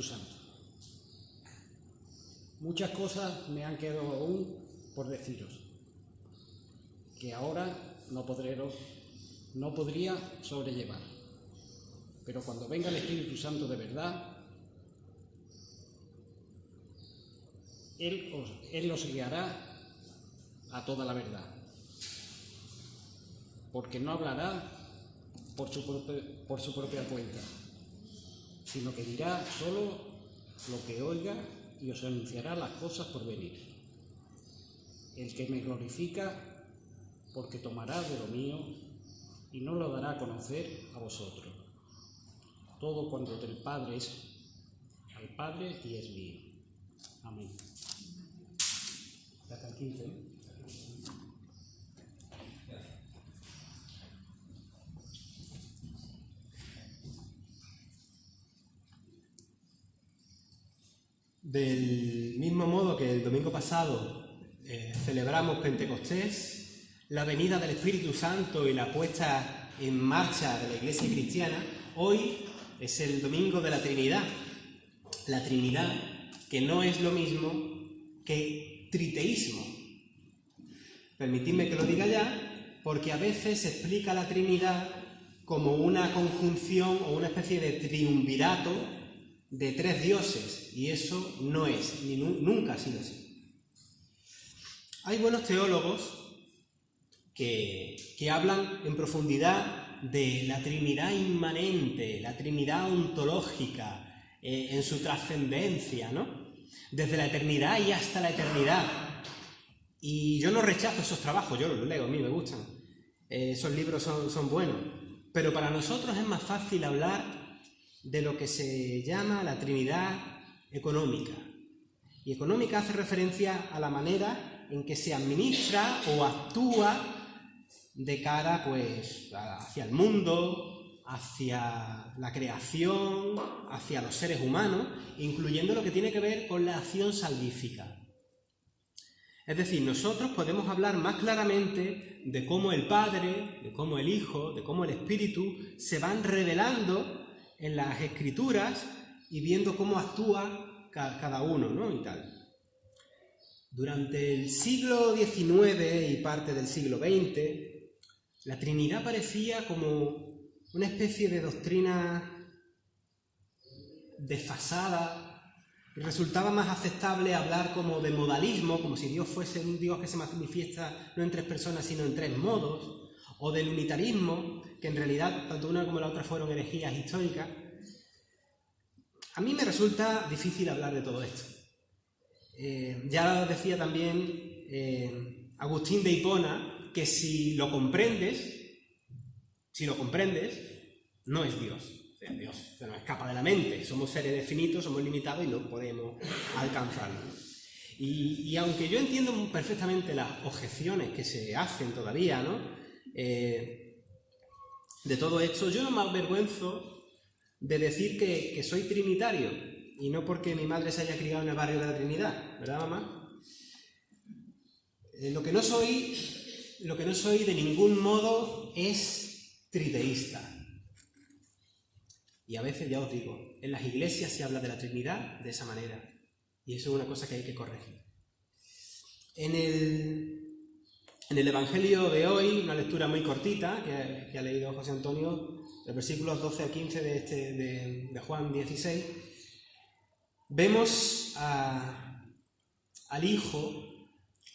Espíritu Santo. Muchas cosas me han quedado aún por deciros, que ahora no podría sobrellevar. Pero cuando venga el Espíritu Santo de verdad, Él os guiará a toda la verdad, porque no hablará por su propia cuenta, sino que dirá solo lo que oiga y os anunciará las cosas por venir. El que me glorifica, porque tomará de lo mío y no lo dará a conocer a vosotros. Todo cuanto del Padre es al Padre y es mío. Amén. Hasta el 15, ¿eh? Del mismo modo que el domingo pasado celebramos Pentecostés, la venida del Espíritu Santo y la puesta en marcha de la Iglesia cristiana, hoy es el domingo de la Trinidad. La Trinidad, que no es lo mismo que triteísmo. Permitidme que lo diga ya, porque a veces se explica la Trinidad como una conjunción o una especie de triunvirato de tres dioses, y eso no es, ni nunca ha sido así. Hay buenos teólogos que hablan en profundidad de la Trinidad inmanente, la Trinidad ontológica, en su trascendencia, ¿no? Desde la eternidad y hasta la eternidad. Y yo no rechazo esos trabajos, yo los leo, a mí me gustan. Esos libros son buenos. Pero para nosotros es más fácil hablar de lo que se llama la Trinidad económica. Y económica hace referencia a la manera en que se administra o actúa de cara, pues, hacia el mundo, hacia la creación, hacia los seres humanos, incluyendo lo que tiene que ver con la acción salvífica. Es decir, nosotros podemos hablar más claramente de cómo el Padre, de cómo el Hijo, de cómo el Espíritu se van revelando en las Escrituras y viendo cómo actúa cada uno, ¿no? Y tal. Durante el siglo XIX y parte del siglo XX, la Trinidad parecía como una especie de doctrina desfasada, y resultaba más aceptable hablar como de modalismo, como si Dios fuese un Dios que se manifiesta no en tres personas sino en tres modos, o del unitarismo, que en realidad tanto una como la otra fueron herejías históricas. A mí me resulta difícil hablar de todo esto. Ya decía también Agustín de Hipona que si lo comprendes, no es Dios. O sea, Dios se nos escapa de la mente. Somos seres finitos, somos limitados y no podemos alcanzarlo. Y aunque yo entiendo perfectamente las objeciones que se hacen todavía, ¿no? De todo esto, yo no me avergüenzo de decir que soy trinitario, y no porque mi madre se haya criado en el barrio de la Trinidad, ¿verdad, mamá? Lo que no soy de ningún modo es triteísta. Y a veces, ya os digo, en las iglesias se habla de la Trinidad de esa manera, y eso es una cosa que hay que corregir. En el Evangelio de hoy, una lectura muy cortita, que ha leído José Antonio, los versículos 12 a 15 de Juan 16, vemos al Hijo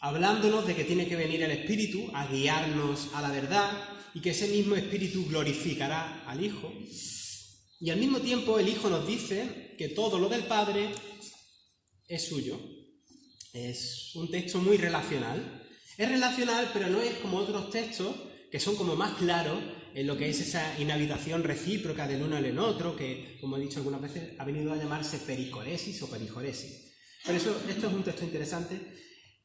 hablándonos de que tiene que venir el Espíritu a guiarnos a la verdad y que ese mismo Espíritu glorificará al Hijo. Y al mismo tiempo el Hijo nos dice que todo lo del Padre es suyo. Es un texto muy relacional. Es relacional, pero no es como otros textos que son como más claros en lo que es esa inhabitación recíproca del uno en el otro, que, como he dicho algunas veces, ha venido a llamarse pericoresis o perijoresis. Por eso, esto es un texto interesante,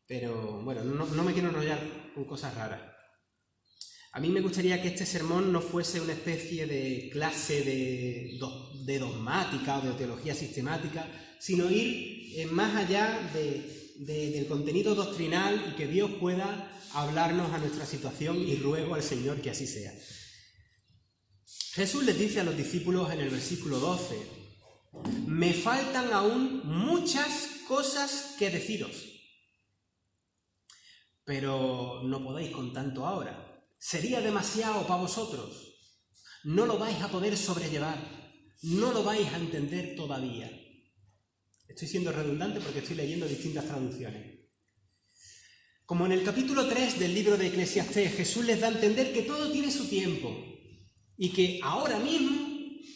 pero bueno, no me quiero enrollar con cosas raras. A mí me gustaría que este sermón no fuese una especie de clase de dogmática o de teología sistemática, sino ir más allá del contenido doctrinal y que Dios pueda hablarnos a nuestra situación, y ruego al Señor que así sea. Jesús les dice a los discípulos en el versículo 12: Me faltan aún muchas cosas que deciros, pero no podéis con tanto ahora. Sería demasiado para vosotros. No lo vais a poder sobrellevar. No lo vais a entender todavía. Estoy siendo redundante porque estoy leyendo distintas traducciones. Como en el capítulo 3 del libro de Eclesiastés, Jesús les da a entender que todo tiene su tiempo y que ahora mismo,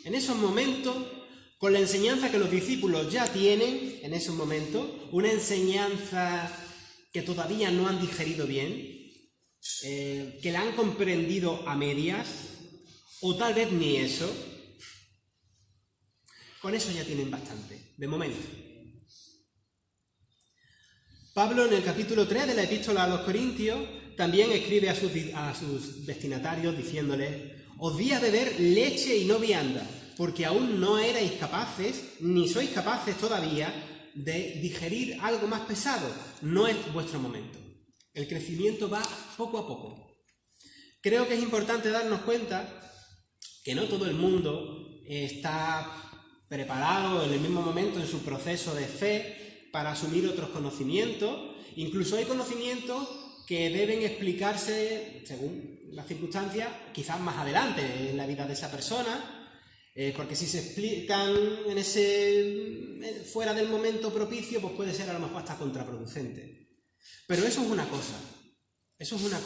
en esos momentos, con la enseñanza que los discípulos ya tienen, en esos momentos, una enseñanza que todavía no han digerido bien, que la han comprendido a medias, o tal vez ni eso, con eso ya tienen bastante, de momento. Pablo, en el capítulo 3 de la Epístola a los Corintios, también escribe a sus destinatarios diciéndoles: os di a beber leche y no vianda, porque aún no erais capaces, ni sois capaces todavía, de digerir algo más pesado. No es vuestro momento. El crecimiento va poco a poco. Creo que es importante darnos cuenta que no todo el mundo está preparado en el mismo momento en su proceso de fe para asumir otros conocimientos. Incluso hay conocimientos que deben explicarse, según las circunstancias, quizás más adelante en la vida de esa persona, porque si se explican fuera del momento propicio, pues puede ser a lo mejor hasta contraproducente. Pero eso es una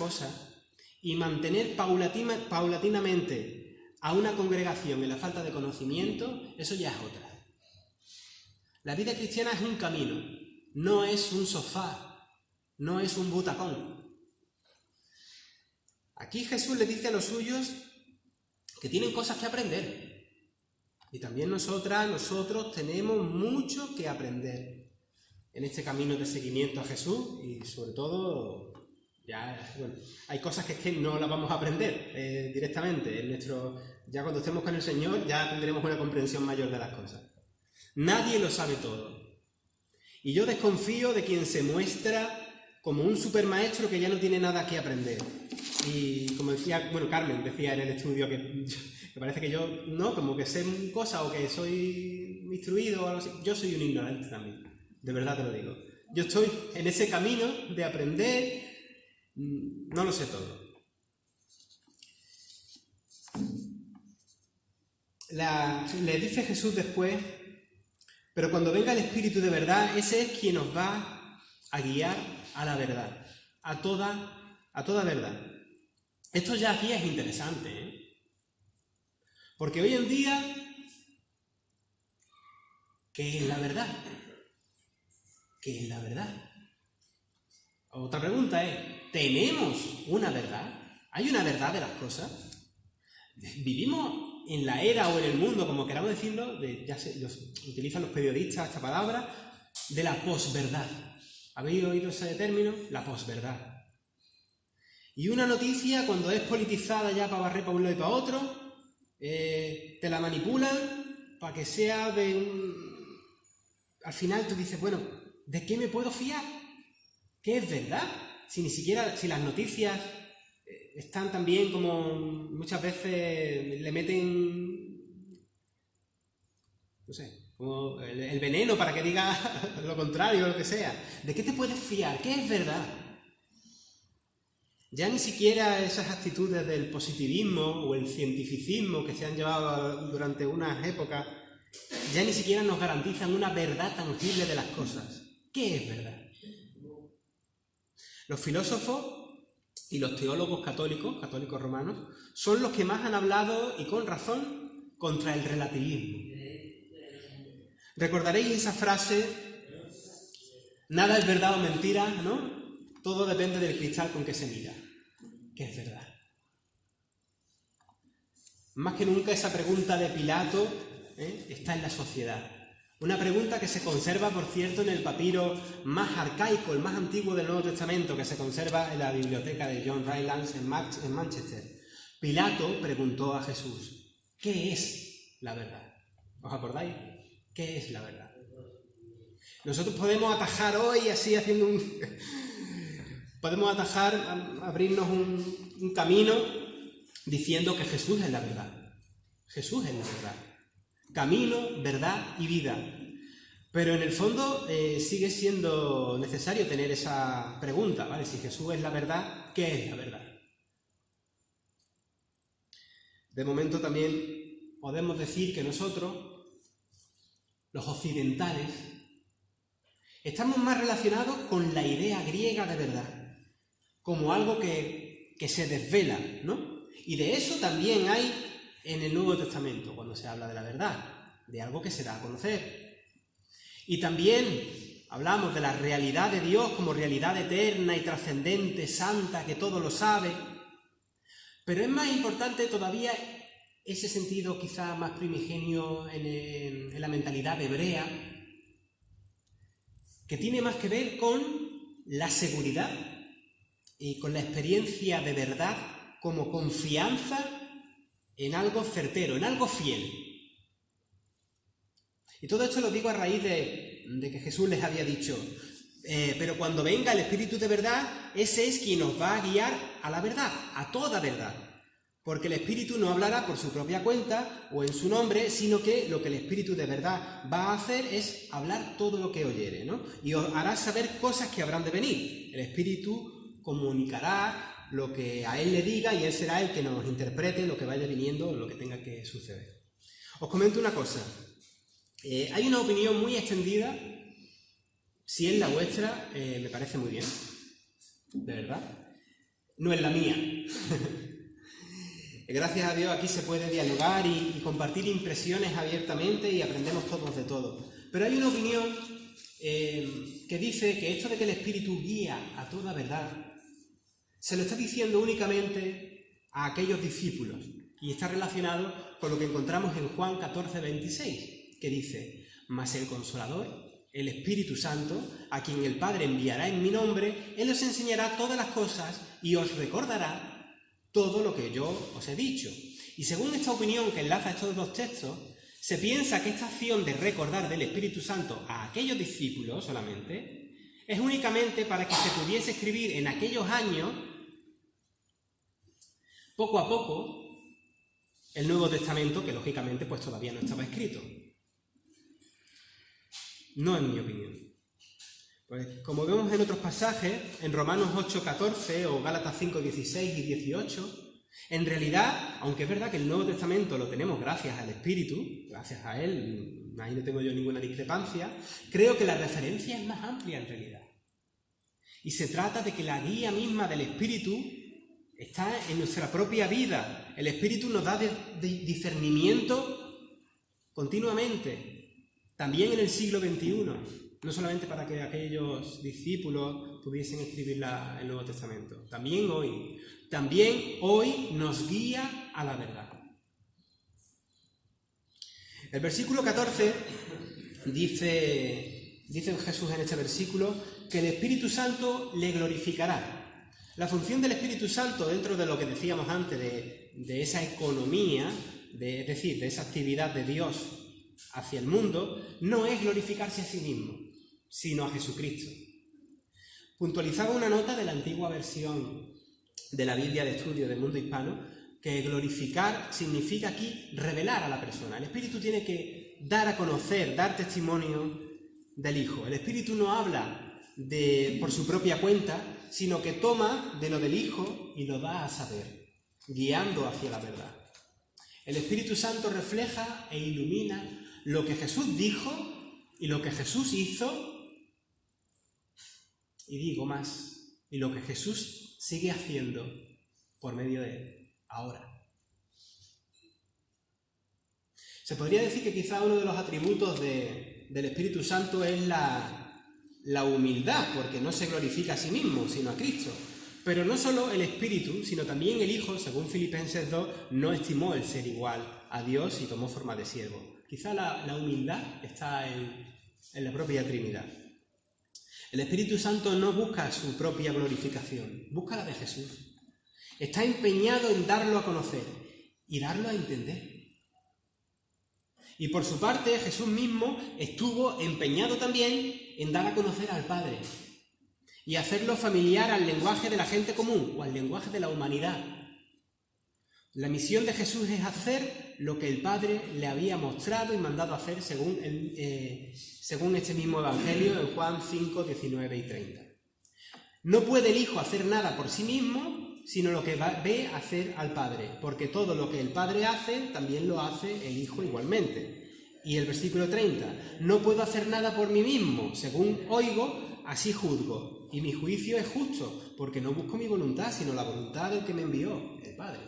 cosa, y mantener paulatinamente a una congregación en la falta de conocimiento, eso ya es otra. La vida cristiana es un camino, no es un sofá, no es un butacón. Aquí Jesús le dice a los suyos que tienen cosas que aprender. Y también nosotros tenemos mucho que aprender en este camino de seguimiento a Jesús, y sobre todo, hay cosas que es que no las vamos a aprender directamente. Ya cuando estemos con el Señor ya tendremos una comprensión mayor de las cosas. Nadie lo sabe todo. Y yo desconfío de quien se muestra como un supermaestro que ya no tiene nada que aprender. Y como decía, Carmen decía en el estudio que parece que yo, no, como que sé cosas o que soy instruido o algo así. Yo soy un ignorante también, de verdad te lo digo. Yo estoy en ese camino de aprender, no lo sé todo. Le dice Jesús después: pero cuando venga el Espíritu de verdad, ese es quien nos va a guiar a la verdad, a toda verdad. Esto ya aquí es interesante, porque hoy en día, ¿qué es la verdad? ¿Qué es la verdad? Otra pregunta es: ¿tenemos una verdad? ¿Hay una verdad de las cosas? ¿Vivimos en la era o en el mundo, como queramos decirlo, utilizan los periodistas esta palabra, de la posverdad? ¿Habéis oído ese término? La posverdad. Y una noticia, cuando es politizada ya para barrer para un lado y para otro, te la manipulan para que sea Al final tú dices, bueno, ¿de qué me puedo fiar? ¿Qué es verdad? Si las noticias están también como muchas veces le meten, no sé, como el veneno para que diga lo contrario o lo que sea. ¿De qué te puedes fiar? ¿Qué es verdad? Ya ni siquiera esas actitudes del positivismo o el cientificismo que se han llevado durante unas épocas, ya ni siquiera nos garantizan una verdad tangible de las cosas. ¿Qué es verdad? Los filósofos y los teólogos católicos romanos, son los que más han hablado, y con razón, contra el relativismo. Recordaréis esa frase: nada es verdad o mentira, ¿no? Todo depende del cristal con que se mira. ¿Qué es verdad? Más que nunca esa pregunta de Pilato está en la sociedad. Una pregunta que se conserva, por cierto, en el papiro más arcaico, el más antiguo del Nuevo Testamento, que se conserva en la biblioteca de John Rylands en Manchester. Pilato preguntó a Jesús: ¿qué es la verdad? ¿Os acordáis? ¿Qué es la verdad? Nosotros podemos atajar hoy, así haciendo podemos abrirnos un camino diciendo que Jesús es la verdad. Jesús es la verdad. camino, verdad y vida. Pero en el fondo sigue siendo necesario tener esa pregunta, ¿vale? Si Jesús es la verdad, ¿qué es la verdad? De momento también podemos decir que nosotros, los occidentales, estamos más relacionados con la idea griega de verdad, como algo que se desvela, ¿no? Y de eso también hay en el Nuevo Testamento, cuando se habla de la verdad, de algo que se da a conocer. Y también hablamos de la realidad de Dios como realidad eterna y trascendente, santa, que todo lo sabe. Pero es más importante todavía ese sentido quizá más primigenio en la mentalidad hebrea, que tiene más que ver con la seguridad y con la experiencia de verdad como confianza en algo certero, en algo fiel. Y todo esto lo digo a raíz de que Jesús les había dicho, pero cuando venga el Espíritu de verdad, ese es quien nos va a guiar a la verdad, a toda verdad. Porque el Espíritu no hablará por su propia cuenta o en su nombre, sino que lo que el Espíritu de verdad va a hacer es hablar todo lo que oyere, ¿no? Y os hará saber cosas que habrán de venir. El Espíritu comunicará lo que a Él le diga y Él será el que nos interprete lo que vaya viniendo o lo que tenga que suceder. Os comento una cosa. Hay una opinión muy extendida, si es la vuestra, me parece muy bien, de verdad. No es la mía. Gracias a Dios aquí se puede dialogar y compartir impresiones abiertamente y aprendemos todos de todo. Pero hay una opinión que dice que esto de que el Espíritu guía a toda verdad se lo está diciendo únicamente a aquellos discípulos y está relacionado con lo que encontramos en Juan 14:26, que dice: «Mas el Consolador, el Espíritu Santo, a quien el Padre enviará en mi nombre, Él os enseñará todas las cosas y os recordará todo lo que yo os he dicho». Y según esta opinión que enlaza estos dos textos, se piensa que esta acción de recordar del Espíritu Santo a aquellos discípulos solamente es únicamente para que se pudiese escribir en aquellos años, poco a poco, el Nuevo Testamento, que lógicamente pues todavía no estaba escrito. No es mi opinión. Pues como vemos en otros pasajes, en Romanos 8:14 o Gálatas 5:16 y 18, en realidad, aunque es verdad que el Nuevo Testamento lo tenemos gracias al Espíritu, gracias a Él, ahí no tengo yo ninguna discrepancia, creo que la referencia es más amplia en realidad. Y se trata de que la guía misma del Espíritu está en nuestra propia vida. El Espíritu nos da discernimiento continuamente, también en el siglo XXI. No solamente para que aquellos discípulos pudiesen escribir el Nuevo Testamento, también hoy nos guía a la verdad. El versículo 14 dice Jesús en este versículo que el Espíritu Santo le glorificará. La función del Espíritu Santo, dentro de lo que decíamos antes, de esa economía, es decir, de esa actividad de Dios hacia el mundo, no es glorificarse a sí mismo, sino a Jesucristo. Puntualizaba una nota de la antigua versión de la Biblia de Estudio del Mundo Hispano, que glorificar significa aquí revelar a la persona. El Espíritu tiene que dar a conocer, dar testimonio del Hijo. El Espíritu no habla por su propia cuenta, sino que toma de lo del Hijo y lo da a saber, guiando hacia la verdad. El Espíritu Santo refleja e ilumina lo que Jesús dijo y lo que Jesús hizo, y digo más, y lo que Jesús sigue haciendo por medio de él, ahora. Se podría decir que quizá uno de los atributos del Espíritu Santo es la humildad, porque no se glorifica a sí mismo, sino a Cristo. Pero no solo el Espíritu, sino también el Hijo, según Filipenses 2, no estimó el ser igual a Dios y tomó forma de siervo. Quizá la humildad está en la propia Trinidad. El Espíritu Santo no busca su propia glorificación, busca la de Jesús. Está empeñado en darlo a conocer y darlo a entender. Y por su parte, Jesús mismo estuvo empeñado también en dar a conocer al Padre y hacerlo familiar al lenguaje de la gente común o al lenguaje de la humanidad. La misión de Jesús es hacer lo que el Padre le había mostrado y mandado hacer según este mismo Evangelio en Juan 5, 19 y 30. No puede el Hijo hacer nada por sí mismo, sino lo que ve hacer al Padre, porque todo lo que el Padre hace, también lo hace el Hijo igualmente. Y el versículo 30, no puedo hacer nada por mí mismo, según oigo, así juzgo, y mi juicio es justo, porque no busco mi voluntad, sino la voluntad del que me envió, el Padre.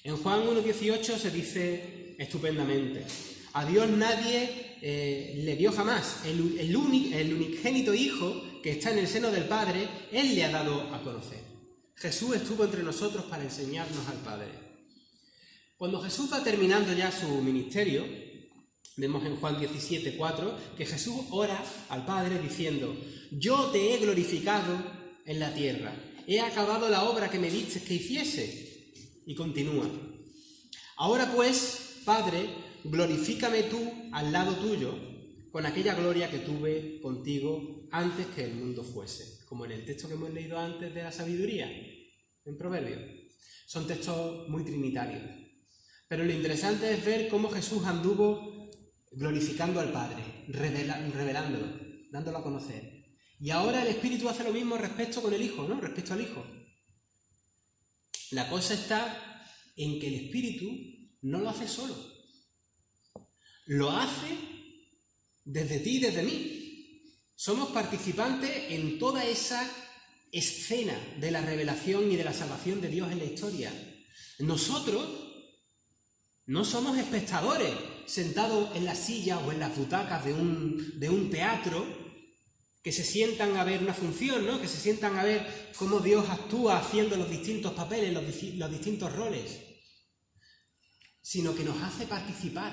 En Juan 1,18 se dice estupendamente, a Dios nadie le vio jamás, el unigénito Hijo que está en el seno del Padre, Él le ha dado a conocer. Jesús estuvo entre nosotros para enseñarnos al Padre. Cuando Jesús va terminando ya su ministerio, vemos en Juan 17,4 que Jesús ora al Padre diciendo, yo te he glorificado en la tierra, he acabado la obra que me diste que hiciese. Y continúa, ahora pues, Padre, glorifícame tú al lado tuyo con aquella gloria que tuve contigo antes que el mundo fuese, como en el texto que hemos leído antes de la sabiduría, en Proverbios. Son textos muy trinitarios. Pero lo interesante es ver cómo Jesús anduvo glorificando al Padre, revelándolo, dándolo a conocer. Y ahora el Espíritu hace lo mismo respecto con el Hijo, ¿no? Respecto al Hijo. La cosa está en que el Espíritu no lo hace solo. Lo hace desde ti y desde mí. Somos participantes en toda esa escena de la revelación y de la salvación de Dios en la historia. Nosotros no somos espectadores sentados en la silla o en las butacas de un teatro que se sientan a ver una función, ¿no? Que se sientan a ver cómo Dios actúa haciendo los distintos papeles, los distintos roles, sino que nos hace participar.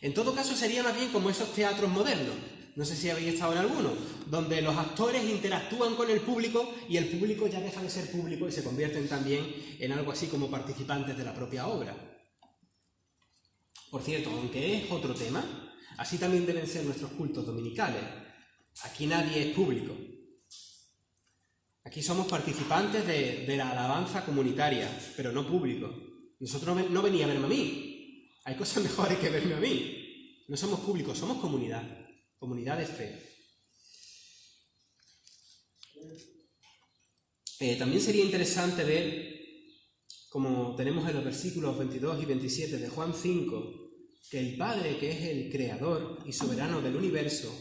En todo caso sería más bien como esos teatros modernos, no sé si habéis estado en alguno, donde los actores interactúan con el público y el público ya deja de ser público y se convierten también en algo así como participantes de la propia obra. Por cierto, aunque es otro tema, así también deben ser nuestros cultos dominicales. Aquí nadie es público. Aquí somos participantes de la alabanza comunitaria, pero no público. Nosotros no venía a verme a mí. Hay cosas mejores que verme a mí. No somos públicos, somos comunidad de fe. También sería interesante ver, como tenemos en los versículos 22 y 27 de Juan 5, que el Padre, que es el creador y soberano del universo,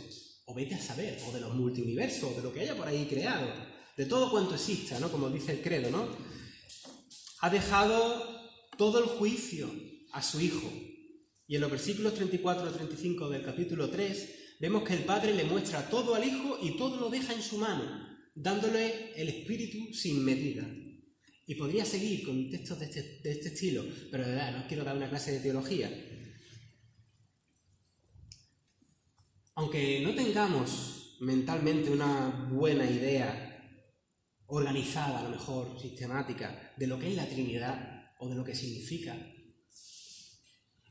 o vete a saber, o de los multiuniversos, o de lo que haya por ahí creado, de todo cuanto exista, ¿no? Como dice el credo, ¿no? Ha dejado todo el juicio a su Hijo. Y en los versículos 34 y 35 del capítulo 3, vemos que el Padre le muestra todo al Hijo y todo lo deja en su mano, dándole el Espíritu sin medida. Y podría seguir con textos de este estilo, pero de verdad no quiero dar una clase de teología. Aunque no tengamos mentalmente una buena idea organizada, a lo mejor sistemática, de lo que es la Trinidad o de lo que significa,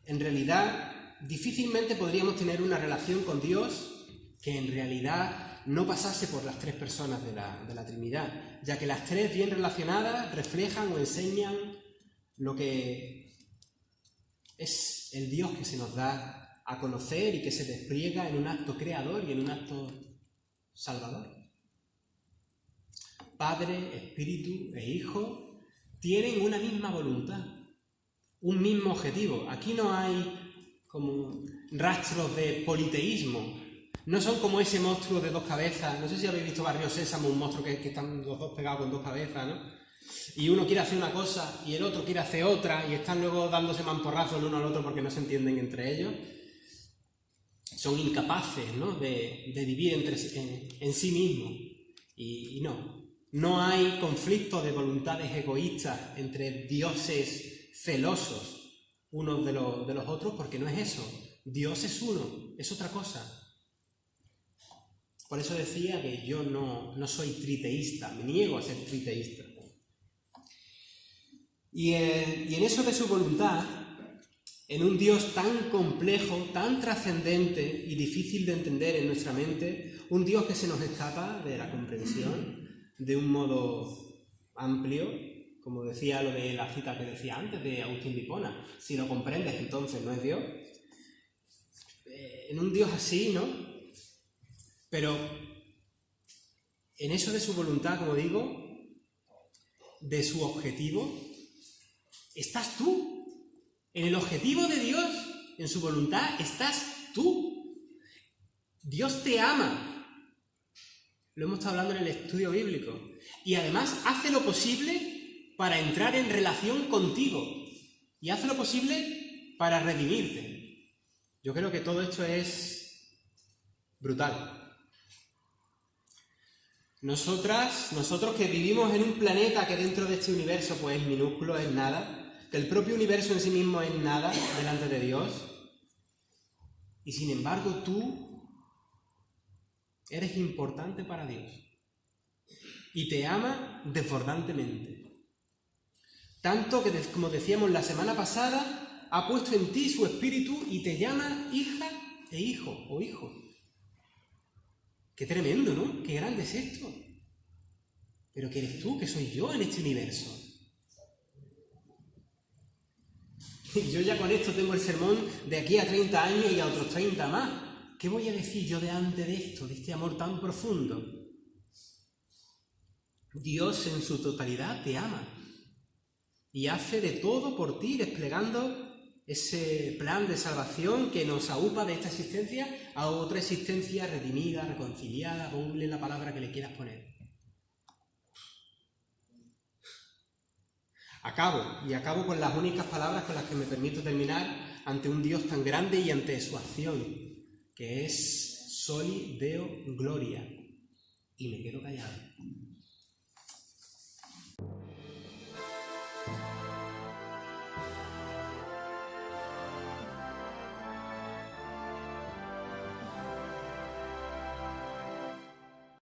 en realidad difícilmente podríamos tener una relación con Dios que en realidad no pasase por las tres personas de la Trinidad, ya que las tres bien relacionadas reflejan o enseñan lo que es el Dios que se nos da a conocer y que se despliega en un acto creador y en un acto salvador. Padre, Espíritu e Hijo tienen una misma voluntad, un mismo objetivo. Aquí no hay como rastros de politeísmo. No son como ese monstruo de dos cabezas. No sé si habéis visto Barrio Sésamo, un monstruo que están los dos pegados con dos cabezas, ¿no? Y uno quiere hacer una cosa y el otro quiere hacer otra y están luego dándose mamporrazos el uno al otro porque no se entienden entre ellos. Son incapaces, ¿no? de vivir en sí mismos. Y no hay conflicto de voluntades egoístas entre dioses celosos unos de los otros, porque no es eso. Dios es uno, es otra cosa. Por eso decía que yo no soy triteísta, me niego a ser triteísta. Y en eso de su voluntad, en un Dios tan complejo, tan trascendente y difícil de entender en nuestra mente, un Dios que se nos escapa de la comprensión de un modo amplio, como decía lo de la cita que decía antes de Agustín de Hipona. Si lo comprendes, entonces no es Dios. En un Dios así, ¿no? Pero en eso de su voluntad, como digo, de su objetivo, estás tú. En el objetivo de Dios, en su voluntad, estás tú. Dios te ama. Lo hemos estado hablando en el estudio bíblico. Y además hace lo posible para entrar en relación contigo. Y hace lo posible para redimirte. Yo creo que todo esto es brutal. Nosotros que vivimos en un planeta que dentro de este universo pues es minúsculo, es nada, que el propio universo en sí mismo es nada delante de Dios, y sin embargo tú eres importante para Dios y te ama desbordantemente. Tanto que, como decíamos la semana pasada, ha puesto en ti su espíritu y te llama hija e hijo o hijo. Qué tremendo, ¿no? Qué grande es esto. Pero que eres tú, que soy yo en este universo. Y yo ya con esto tengo el sermón de aquí a 30 años y a otros 30 más. ¿Qué voy a decir yo delante de esto, de este amor tan profundo? Dios en su totalidad te ama y hace de todo por ti, desplegando ese plan de salvación que nos aupa de esta existencia a otra existencia redimida, reconciliada, ponle la palabra que le quieras poner. Acabo con las únicas palabras con las que me permito terminar ante un Dios tan grande y ante su acción, que es Soli Deo Gloria, y me quedo callado.